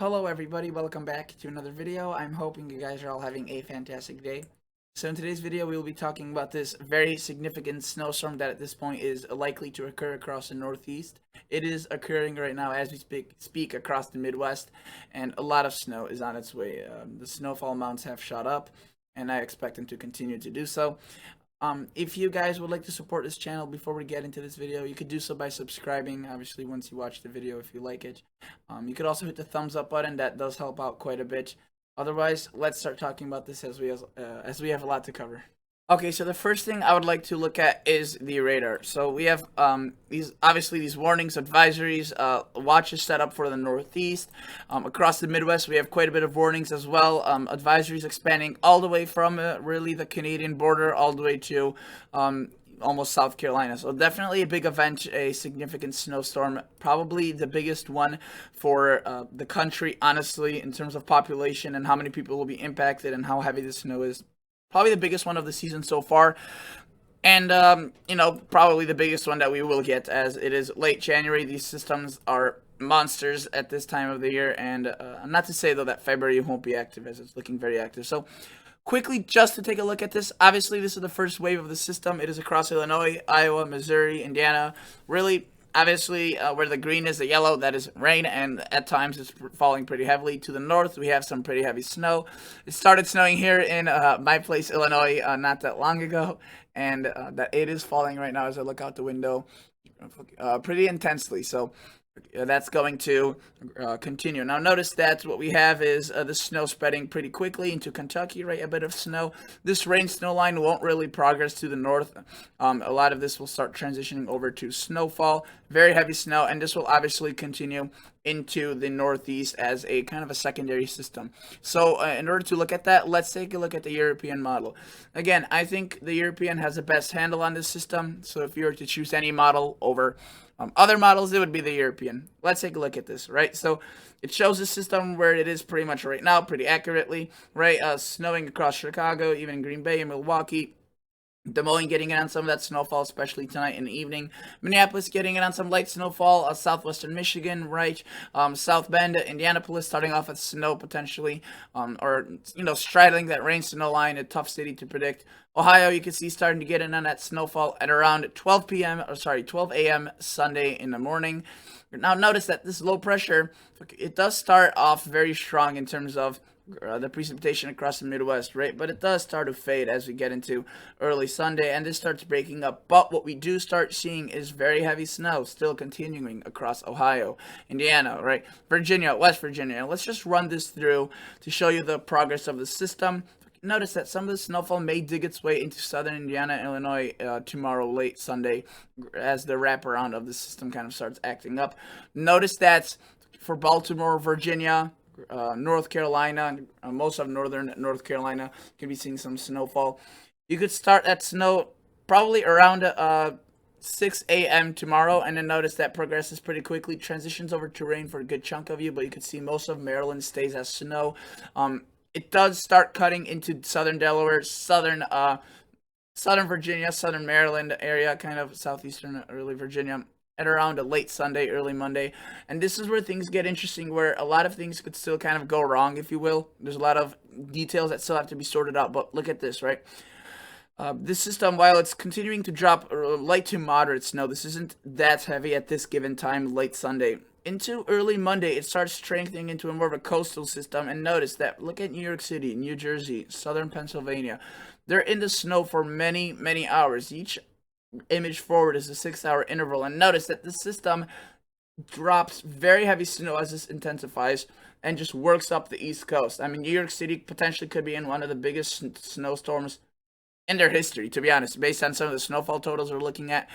Hello everybody, welcome back to another video. I'm hoping you guys are all having a fantastic day. So in today's video we will be talking about this very significant snowstorm that at this point is likely to occur across the Northeast. It is occurring right now as we speak across the Midwest, and a lot of snow is on its way. The snowfall amounts have shot up, and I expect them to continue to do so. If you guys would like to support this channel before we get into this video, you could do so by subscribing, obviously, once you watch the video if you like it. You could also hit the thumbs up button. That does help out quite a bit. Otherwise, let's start talking about this as we have a lot to cover. Okay, so the first thing I would like to look at is the radar. So we have these warnings, advisories, watches set up for the Northeast. Across the Midwest, we have quite a bit of warnings as well. Advisories expanding all the way from really the Canadian border all the way to almost South Carolina. So definitely a big event, a significant snowstorm, probably the biggest one for the country, honestly, in terms of population and how many people will be impacted and how heavy the snow is. Probably the biggest one of the season so far. And, probably the biggest one that we will get, as it is late January. These systems are monsters at this time of the year. And not to say, though, that February won't be active, as it's looking very active. So quickly, just to take a look at this, obviously this is the first wave of the system. It is across Illinois, Iowa, Missouri, Indiana. Really, obviously, where the green is the yellow, that is rain, and at times it's falling pretty heavily. To the north, we have some pretty heavy snow. It started snowing here in my place, Illinois, not that long ago, and that it is falling right now as I look out the window pretty intensely. So that's going to continue. Now notice that what we have is the snow spreading pretty quickly into Kentucky, right? A bit of snow. This rain snow line won't really progress to the north. A lot of this will start transitioning over to snowfall, very heavy snow, and this will obviously continue into the Northeast as a kind of a secondary system. So in order to look at that, let's take a look at the European model. Again, I think the European has the best handle on this system. So if you were to choose any model over other models, it would be the European. Let's take a look at this, right? So it shows the system where it is pretty much right now, pretty accurately, right? Snowing across Chicago, even in Green Bay and Milwaukee. Des Moines getting in on some of that snowfall, especially tonight in the evening. Minneapolis getting in on some light snowfall. Southwestern Michigan, right? South Bend, Indianapolis starting off with snow potentially, or straddling that rain snow line. A tough city to predict. Ohio, you can see starting to get in on that snowfall at around 12 a.m. Sunday in the morning. Now notice that this low pressure, it does start off very strong in terms of the precipitation across the Midwest, right? But it does start to fade as we get into early Sunday, and this starts breaking up. But what we do start seeing is very heavy snow still continuing across Ohio, Indiana, right? Virginia, West Virginia. And let's just run this through to show you the progress of the system. Notice that some of the snowfall may dig its way into southern Indiana, Illinois tomorrow late Sunday as the wraparound of the system kind of starts acting up. Notice that for Baltimore, Virginia, North Carolina, most of northern North Carolina can be seeing some snowfall. You could start that snow probably around 6 a.m. tomorrow, and then notice that progresses pretty quickly, transitions over to rain for a good chunk of you, but you can see most of Maryland stays as snow. It does start cutting into southern Delaware, southern Virginia, southern Maryland area, kind of southeastern early Virginia, at around a late Sunday, early Monday. And this is where things get interesting, where a lot of things could still kind of go wrong, if you will. There's a lot of details that still have to be sorted out, but look at this, right? This system, while it's continuing to drop light to moderate snow, this isn't that heavy at this given time, late Sunday. Into early Monday, it starts strengthening into a more of a coastal system. And notice that, look at New York City, New Jersey, southern Pennsylvania. They're in the snow for many, many hours. Each image forward is a 6-hour interval. And notice that the system drops very heavy snow as this intensifies and just works up the East Coast. I mean, New York City potentially could be in one of the biggest snowstorms in their history, to be honest, based on some of the snowfall totals we're looking at.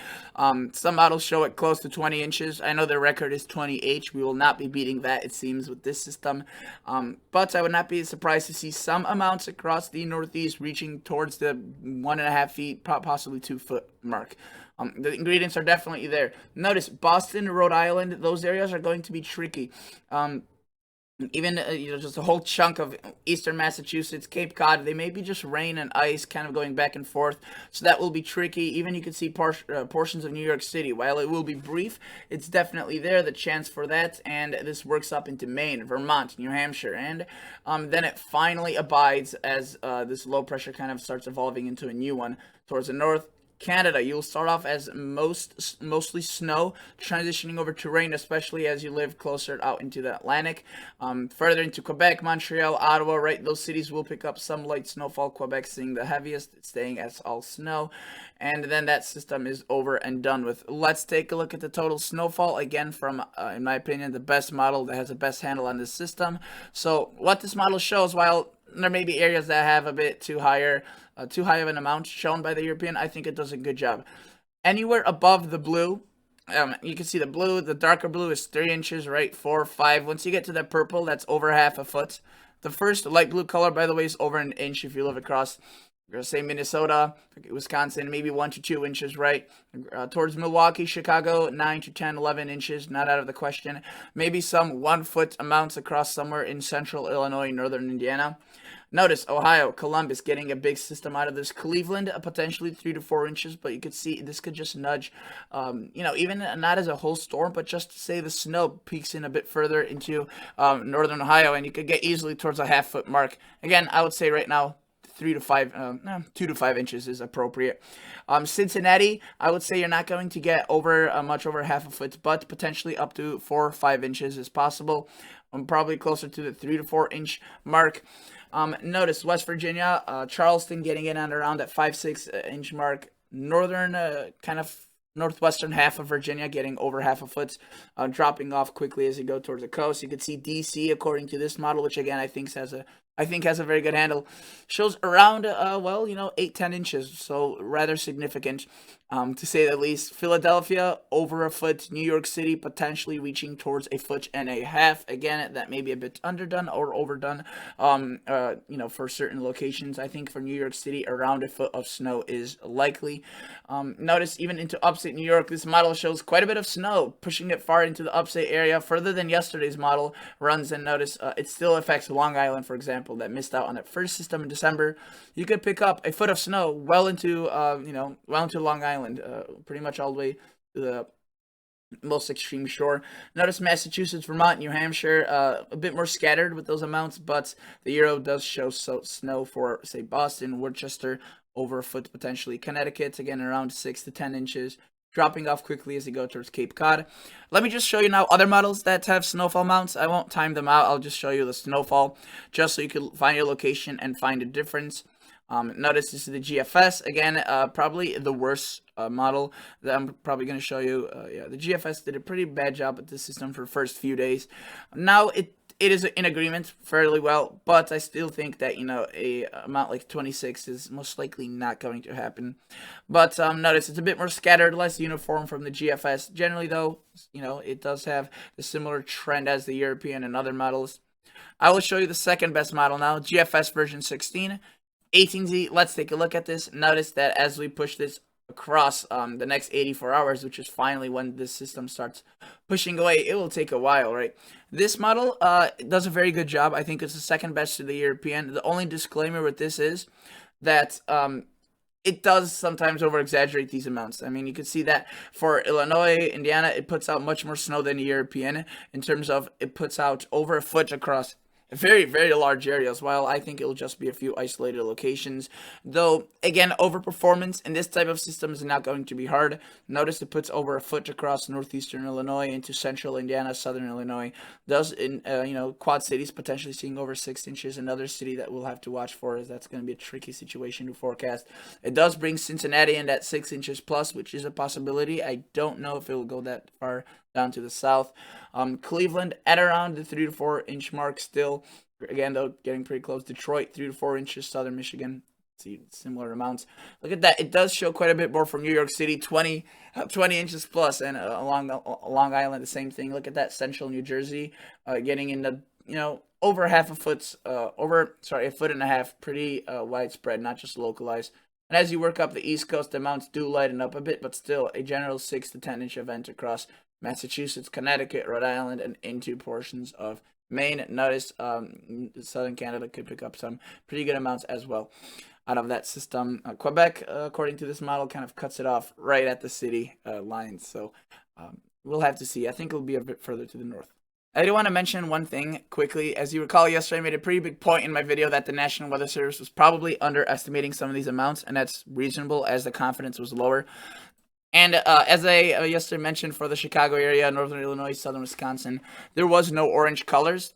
Some models show it close to 20 inches. I know their record is 20H. We will not be beating that, it seems, with this system. But I would not be surprised to see some amounts across the Northeast reaching towards the 1.5 feet, possibly 2 foot mark. The ingredients are definitely there. Notice Boston, Rhode Island, those areas are going to be tricky. Even just a whole chunk of eastern Massachusetts, Cape Cod, they may be just rain and ice kind of going back and forth, so that will be tricky. Even you can see portions of New York City. While it will be brief, it's definitely there, the chance for that, and this works up into Maine, Vermont, New Hampshire, and then it finally abides as this low pressure kind of starts evolving into a new one towards the north. Canada, you'll start off as mostly snow, transitioning over to rain, especially as you live closer out into the Atlantic. Further into Quebec, Montreal, Ottawa, right? Those cities will pick up some light snowfall. Quebec seeing the heaviest, staying as all snow. And then that system is over and done with. Let's take a look at the total snowfall again from, in my opinion, the best model that has the best handle on this system. So what this model shows, while there may be areas that have a bit too high of an amount shown by the European, I think it does a good job. Anywhere above the blue, you can see the blue, the darker blue is 3 inches, right? 4, 5. Once you get to the purple, that's over half a foot. The first light blue color, by the way, is over an inch if you live across, say, Minnesota, Wisconsin, maybe 1 to 2 inches, right? Towards Milwaukee, Chicago, 9 to 10, 11 inches, not out of the question. Maybe some 1 foot amounts across somewhere in central Illinois, northern Indiana. Notice Ohio, Columbus getting a big system out of this. Cleveland, potentially 3 to 4 inches, but you could see this could just nudge, even not as a whole storm, but just to say the snow peaks in a bit further into northern Ohio, and you could get easily towards a half-foot mark. Again, I would say right now, 2 to 5 inches is appropriate. Cincinnati, I would say you're not going to get over much over half a foot, but potentially up to 4 or 5 inches is possible. Probably closer to the 3 to 4 inch mark. Notice West Virginia, Charleston getting in and around that 5-6 inch mark. Northern, kind of northwestern half of Virginia getting over half a foot, dropping off quickly as you go towards the coast. You can see DC, according to this model, which again I think has a very good handle, shows around 8-10 inches, so rather significant, to say the least. Philadelphia over a foot. New York City potentially reaching towards a foot and a half. Again, that may be a bit underdone or overdone, for certain locations. I think for New York City, around a foot of snow is likely. Notice even into upstate New York, this model shows quite a bit of snow, pushing it far into the upstate area, further than yesterday's model runs. And notice it still affects Long Island, for example, that missed out on that first system in December. You could pick up a foot of snow well into Long Island, pretty much all the way to the most extreme shore. Notice Massachusetts, Vermont, New Hampshire, a bit more scattered with those amounts, but the Euro does show snow for, say, Boston, Worcester, over a foot potentially. Connecticut, again, around 6 to 10 inches, dropping off quickly as you go towards Cape Cod. Let me just show you now other models that have snowfall mounts. I won't time them out. I'll just show you the snowfall just so you can find your location and find a difference. Notice this is the GFS. Again, probably the worst model that I'm probably going to show you. The GFS did a pretty bad job with this system for the first few days. Now it is in agreement fairly well, but I still think that, a amount like 26 is most likely not going to happen. But notice it's a bit more scattered, less uniform from the GFS. Generally, though, it does have a similar trend as the European and other models. I will show you the second best model now, GFS version 16. 18Z, let's take a look at this. Notice that as we push this across the next 84 hours, which is finally when this system starts pushing away, it will take a while, right? This model does a very good job. I think it's the second best to the European. The only disclaimer with this is that it does sometimes over-exaggerate these amounts. I mean, you can see that for Illinois, Indiana, it puts out much more snow than the European in terms of it puts out over a foot across very, very large areas, while I think it'll just be a few isolated locations. Though, again, overperformance in this type of system is not going to be hard. Notice it puts over a foot across northeastern Illinois into central Indiana, southern Illinois. Does in, Quad Cities potentially seeing over 6 inches. Another city that we'll have to watch for, is that's going to be a tricky situation to forecast. It does bring Cincinnati in at 6 inches plus, which is a possibility. I don't know if it will go that far down to the south. Cleveland at around the 3 to 4 inch mark still. Again, though, getting pretty close. Detroit, 3 to 4 inches. Southern Michigan, see similar amounts. Look at that. It does show quite a bit more from New York City, 20 inches plus, and along Long Island, the same thing. Look at that. Central New Jersey, getting in the over half a foot, a foot and a half. Pretty widespread, not just localized. And as you work up the East Coast, the amounts do lighten up a bit, but still a general 6 to 10 inch event across Massachusetts, Connecticut, Rhode Island, and into portions of Maine, notice southern Canada could pick up some pretty good amounts as well out of that system. Quebec, according to this model, kind of cuts it off right at the city lines. So we'll have to see. I think it'll be a bit further to the north. I do want to mention one thing quickly. As you recall, yesterday I made a pretty big point in my video that the National Weather Service was probably underestimating some of these amounts, and that's reasonable as the confidence was lower. And as I yesterday mentioned, for the Chicago area, northern Illinois, southern Wisconsin, there was no orange colors.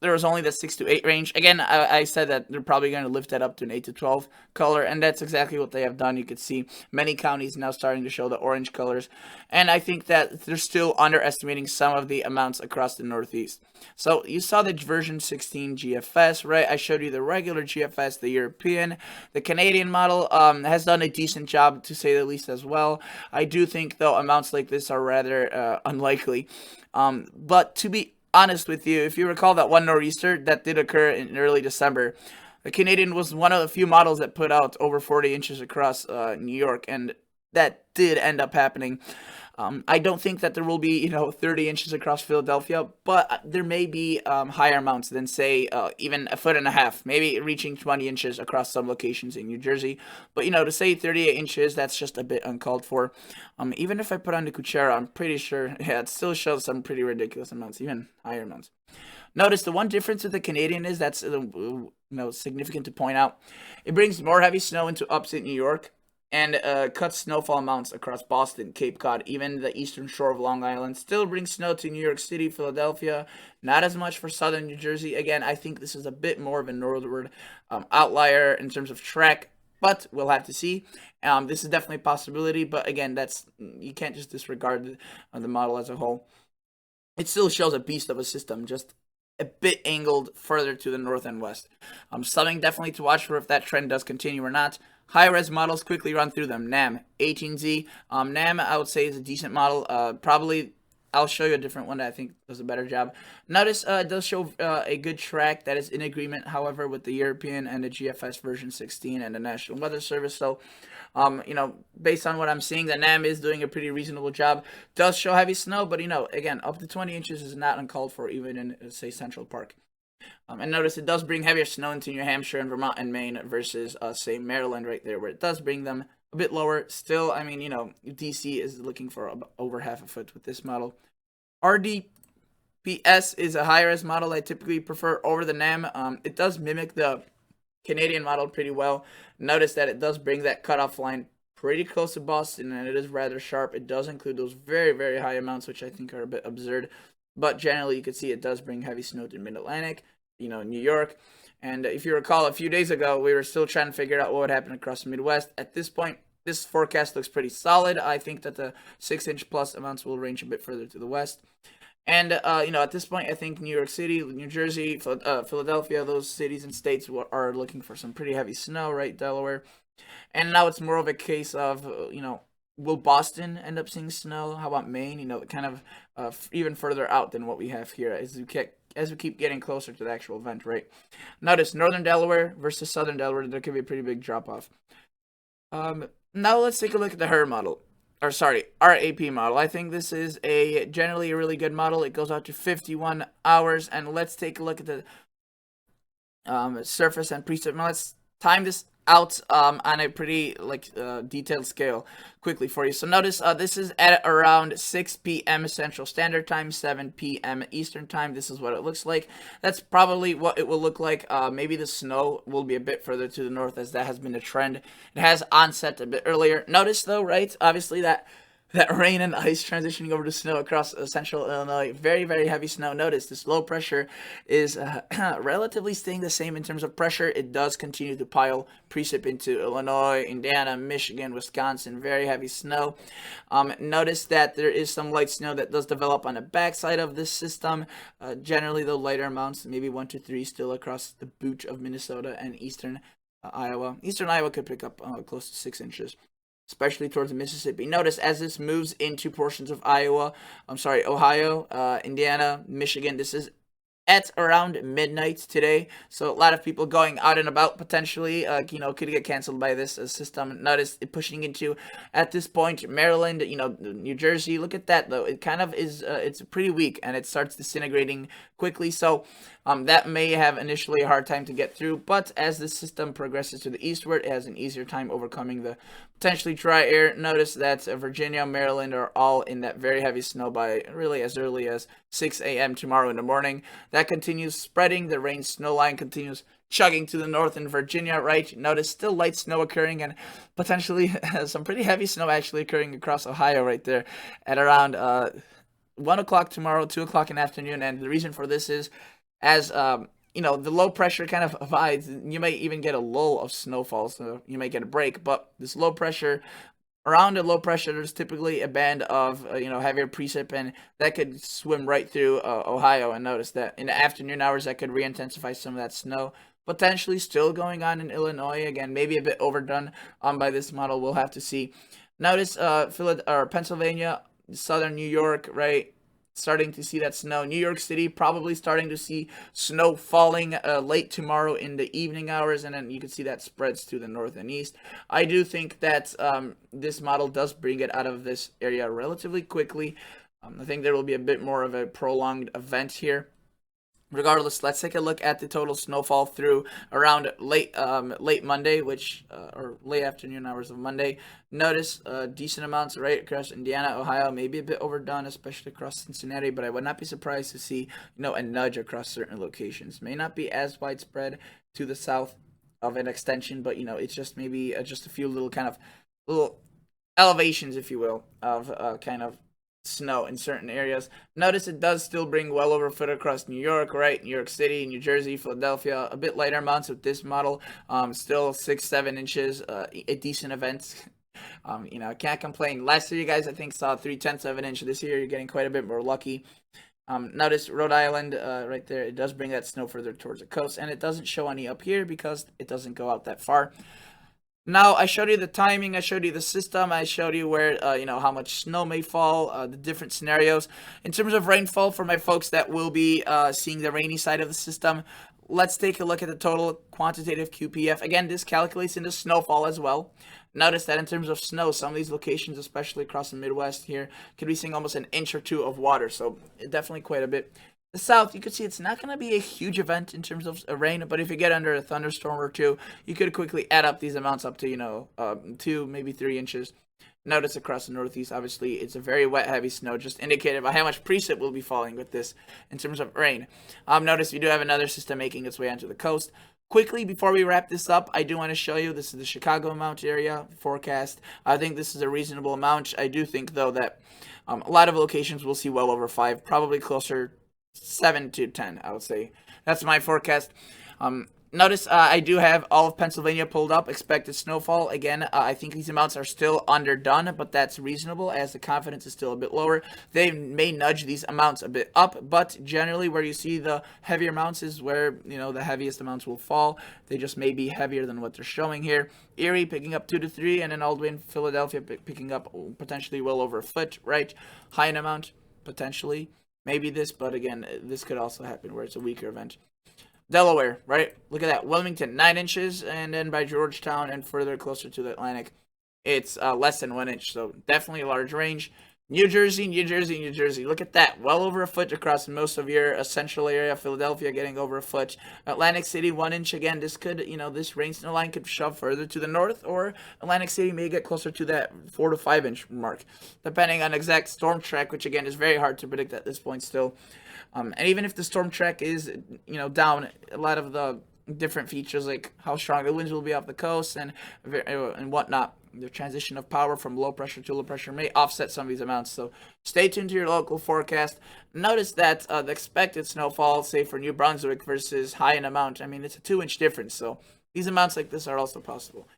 There was only the 6 to 8 range. Again, I said that they're probably going to lift that up to an 8 to 12 color, and that's exactly what they have done. You could see many counties now starting to show the orange colors, and I think that they're still underestimating some of the amounts across the Northeast. So you saw the version 16 GFS, right? I showed you the regular GFS, the European. The Canadian model has done a decent job, to say the least, as well. I do think, though, amounts like this are rather unlikely. But to be honest with you, if you recall that one nor'easter that did occur in early December, the Canadian was one of the few models that put out over 40 inches across New York, and that did end up happening. I don't think that there will be, 30 inches across Philadelphia, but there may be higher amounts than, say, even a foot and a half, maybe reaching 20 inches across some locations in New Jersey. But, to say 38 inches, that's just a bit uncalled for. Even if I put on the Kuchera, I'm pretty sure, yeah, it still shows some pretty ridiculous amounts, even higher amounts. Notice the one difference with the Canadian is that's significant to point out. It brings more heavy snow into upstate New York, and cuts snowfall amounts across Boston, Cape Cod, even the eastern shore of Long Island. Still brings snow to New York City, Philadelphia. Not as much for southern New Jersey. Again, I think this is a bit more of a northward outlier in terms of track, but we'll have to see. This is definitely a possibility, but again, you can't just disregard the model as a whole. It still shows a beast of a system, just a bit angled further to the north and west. Something definitely to watch for if that trend does continue or not. High-res models, quickly run through them. NAM, 18Z. NAM, I would say, is a decent model. Probably, I'll show you a different one that I think does a better job. Notice it does show a good track that is in agreement, however, with the European and the GFS version 16 and the National Weather Service. So, based on what I'm seeing, the NAM is doing a pretty reasonable job. Does show heavy snow, but, again, up to 20 inches is not uncalled for, even in, say, Central Park. And notice it does bring heavier snow into New Hampshire and Vermont and Maine versus, say, Maryland right there, where it does bring them a bit lower. Still, I mean, DC is looking for over half a foot with this model. RDPS is a high-res model I typically prefer over the NAM. It does mimic the Canadian model pretty well. Notice that it does bring that cutoff line pretty close to Boston, and it is rather sharp. It does include those very, very high amounts, which I think are a bit absurd. But generally, you can see it does bring heavy snow to Mid-Atlantic, New York. And if you recall, a few days ago, we were still trying to figure out what would happen across the Midwest. At this point, this forecast looks pretty solid. I think that the 6-inch plus amounts will range a bit further to the west. And, at this point, I think New York City, New Jersey, Philadelphia, those cities and states are looking for some pretty heavy snow, right? Delaware. And now it's more of a case of, will Boston end up seeing snow? How about Maine? Kind of even further out than what we have here as we keep getting closer to the actual event, right? Notice northern Delaware versus southern Delaware, there could be a pretty big drop-off. Now let's take a look at the HER model. RAP model. I think this is generally a really good model. It goes out to 51 hours, and let's take a look at the surface and precip. Now let's time this out on a pretty detailed scale quickly for you. So notice this is at around 6 p.m. Central Standard Time, 7 p.m. Eastern Time. This is what it looks like. That's probably what it will look like. Maybe the snow will be a bit further to the north, as that has been a trend. It has onset a bit earlier. Notice though, right? Obviously that rain and ice transitioning over to snow across central Illinois. Very, very heavy snow. Notice this low pressure is relatively staying the same in terms of pressure. It does continue to pile precip into Illinois, Indiana, Michigan, Wisconsin. Very heavy snow. Notice that there is some light snow that does develop on the backside of this system. Generally, though, lighter amounts, maybe 1 to 3 still across the boot of Minnesota and eastern Iowa. Eastern Iowa could pick up close to 6 inches, especially towards Mississippi. Notice as this moves into portions of Ohio, Indiana, Michigan, this is at around midnight today. So a lot of people going out and about potentially, could get canceled by this system. Notice it pushing into, at this point, Maryland, New Jersey. Look at that though. It kind of is, it's pretty weak and it starts disintegrating quickly. So that may have initially a hard time to get through, but as the system progresses to the eastward, it has an easier time overcoming the potentially dry air. Notice that Virginia, Maryland are all in that very heavy snow by really as early as 6 a.m. tomorrow in the morning. That continues spreading. The rain snow line continues chugging to the north in Virginia, right? Notice still light snow occurring and potentially some pretty heavy snow actually occurring across Ohio right there at around 1 o'clock tomorrow, 2 o'clock in the afternoon. And the reason for this is as the low pressure kind of abides, you may even get a lull of snowfall, so you may get a break. But this low pressure, around the low pressure, there's typically a band of heavier precip, and that could swim right through Ohio. And notice that in the afternoon hours, that could re-intensify some of that snow. Potentially still going on in Illinois again, maybe a bit overdone by this model. We'll have to see. Notice Pennsylvania, southern New York, right? Starting to see that snow. New York City probably starting to see snow falling late tomorrow in the evening hours, and then you can see that spreads to the north and east. I do think that this model does bring it out of this area relatively quickly. I think there will be a bit more of a prolonged event here. Regardless, let's take a look at the total snowfall through around late Monday, or late afternoon hours of Monday. Notice decent amounts right across Indiana, Ohio, maybe a bit overdone, especially across Cincinnati, but I would not be surprised to see a nudge across certain locations. May not be as widespread to the south of an extension, but it's just maybe just a few little elevations, if you will, of kind of snow in certain areas. Notice it does still bring well over a foot across New York, right? New York City, New Jersey, Philadelphia, a bit lighter amounts with this model. Still 6-7 inches, a decent event. I can't complain. Last year, you guys, I think, saw 3/10 of an inch. This year, you're getting quite a bit more lucky. Notice Rhode Island right there. It does bring that snow further towards the coast, and it doesn't show any up here because it doesn't go out that far. Now, I showed you the timing, I showed you the system, I showed you where, how much snow may fall, the different scenarios. In terms of rainfall, for my folks that will be seeing the rainy side of the system, let's take a look at the total quantitative QPF. Again, this calculates into snowfall as well. Notice that in terms of snow, some of these locations, especially across the Midwest here, could be seeing almost an inch or two of water, so definitely quite a bit. The south, you can see it's not going to be a huge event in terms of rain, but if you get under a thunderstorm or two, you could quickly add up these amounts up to 2, maybe 3 inches. Notice across the northeast, obviously it's a very wet, heavy snow, just indicated by how much precip will be falling with this in terms of rain. Notice we do have another system making its way onto the coast. Quickly, before we wrap this up, I do want to show you, this is the Chicago amount area forecast. I think this is a reasonable amount. I do think, though, that a lot of locations will see well over 5, probably closer 7 to 10, I would say. That's my forecast. Notice I do have all of Pennsylvania pulled up, expected snowfall. Again, I think these amounts are still underdone, but that's reasonable as the confidence is still a bit lower. They may nudge these amounts a bit up, but generally where you see the heavier amounts is where, the heaviest amounts will fall. They just may be heavier than what they're showing here. Erie picking up 2 to 3, and then all the way in Philadelphia picking up potentially well over a foot, right? High in amount, potentially. Maybe this, but again, this could also happen where it's a weaker event. Delaware, right? Look at that. Wilmington, 9 inches, and then by Georgetown and further closer to the Atlantic, it's less than 1 inch, so definitely a large range. New Jersey, New Jersey, New Jersey. Look at that. Well over a foot across most of your central area. Philadelphia getting over a foot. Atlantic City, 1 inch. Again, this could, this rain snow line could shove further to the north, or Atlantic City may get closer to that 4 to 5 inch mark, depending on exact storm track, which again is very hard to predict at this point still. And even if the storm track is, down, a lot of the different features like how strong the winds will be off the coast and whatnot, the transition of power from low pressure to low pressure may offset some of these amounts. So stay tuned to your local forecast. Notice that the expected snowfall, say for New Brunswick versus high in amount, I mean, it's a 2-inch difference. So these amounts like this are also possible.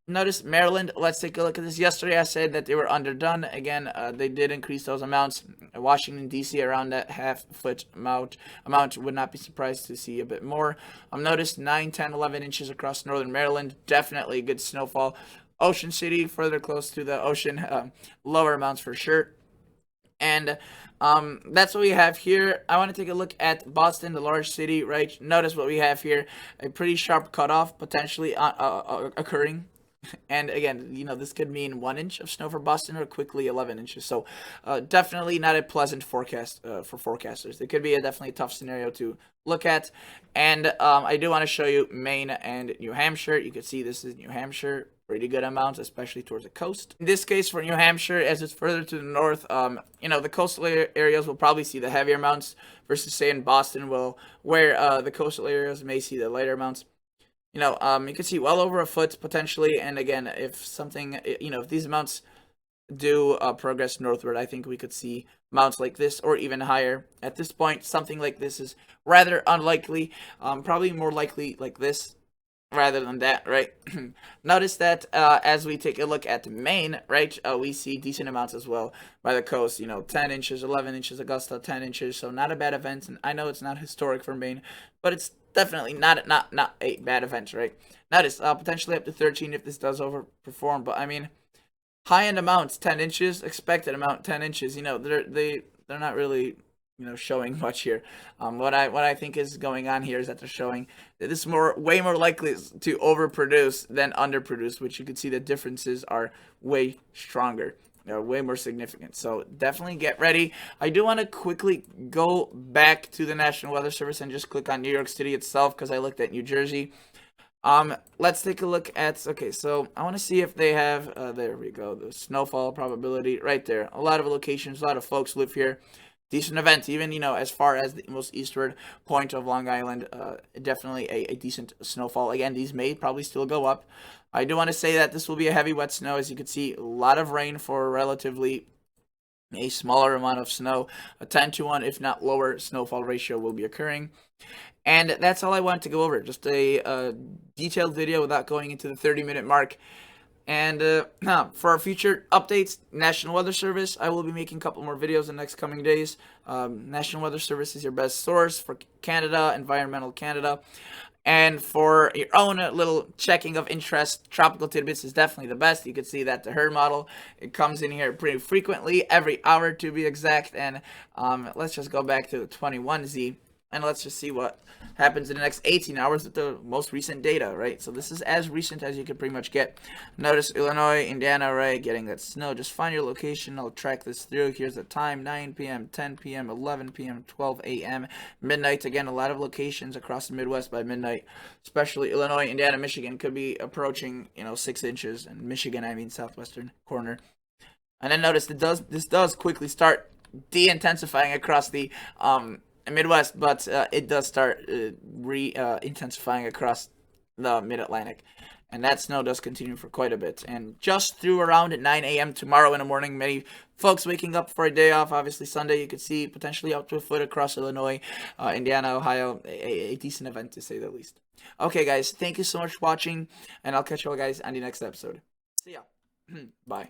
Notice Maryland, let's take a look at this. Yesterday I said that they were underdone. Again, they did increase those amounts. Washington, D.C. around that half-foot amount. Would not be surprised to see a bit more. Notice 9, 10, 11 inches across northern Maryland. Definitely a good snowfall. Ocean City, further close to the ocean, lower amounts for sure. And that's what we have here. I want to take a look at Boston, the large city, right? Notice what we have here. A pretty sharp cutoff potentially occurring. And again, this could mean 1 inch of snow for Boston or quickly 11 inches. So definitely not a pleasant forecast for forecasters. It could be definitely a tough scenario to look at. And I do want to show you Maine and New Hampshire. You can see this is New Hampshire. Pretty good amounts, especially towards the coast. In this case, for New Hampshire, as it's further to the north, the coastal areas will probably see the heavier amounts versus, say, in Boston, where the coastal areas may see the lighter amounts. You can see well over a foot potentially, and again, if something, if these amounts do progress northward, I think we could see amounts like this or even higher. At this point, something like this is rather unlikely. Probably more likely like this rather than that, right? Notice that as we take a look at Maine, right, we see decent amounts as well by the coast. 10 inches, 11 inches, Augusta, 10 inches. So not a bad event, and I know it's not historic for Maine, but it's definitely not a bad event, right? Notice potentially up to 13 if this does overperform, but I mean, high-end amounts 10 inches, expected amount 10 inches. They're not really showing much here. What I think is going on here is that they're showing that this is way more likely to overproduce than underproduce, which you can see the differences are way stronger. They're way more significant. So definitely get ready. I do want to quickly go back to the National Weather Service and just click on New York City itself because I looked at New Jersey. Let's take a look at, okay, so I want to see if they have, there we go, the snowfall probability right there. A lot of locations, a lot of folks live here. Decent event, even, as far as the most eastward point of Long Island, definitely a decent snowfall. Again, these may probably still go up. I do want to say that this will be a heavy wet snow. As you can see, a lot of rain for relatively a smaller amount of snow. A 10-to-1, if not lower, snowfall ratio will be occurring. And that's all I wanted to go over. Just a detailed video without going into the 30-minute mark. And for our future updates, National Weather Service, I will be making a couple more videos in the next coming days. National Weather Service is your best source for Canada, Environmental Canada. And for your own little checking of interest, Tropical Tidbits is definitely the best. You can see that the herd model, it comes in here pretty frequently, every hour to be exact. And let's just go back to the 21Z. And let's just see what happens in the next 18 hours with the most recent data, right? So this is as recent as you can pretty much get. Notice Illinois, Indiana, right, getting that snow. Just find your location. I'll track this through. Here's the time, 9 p.m., 10 p.m., 11 p.m., 12 a.m., midnight. Again, a lot of locations across the Midwest by midnight, especially Illinois, Indiana, Michigan could be approaching, 6 inches. And Michigan, I mean southwestern corner. And then notice this does quickly start de-intensifying across the Midwest, but it does start intensifying across the Mid-Atlantic, and that snow does continue for quite a bit. And just through around at 9 a.m. tomorrow in the morning, many folks waking up for a day off. Obviously, Sunday you could see potentially up to a foot across Illinois, Indiana, Ohio. A decent event to say the least. Okay, guys, thank you so much for watching, and I'll catch you all guys on the next episode. See ya. Bye.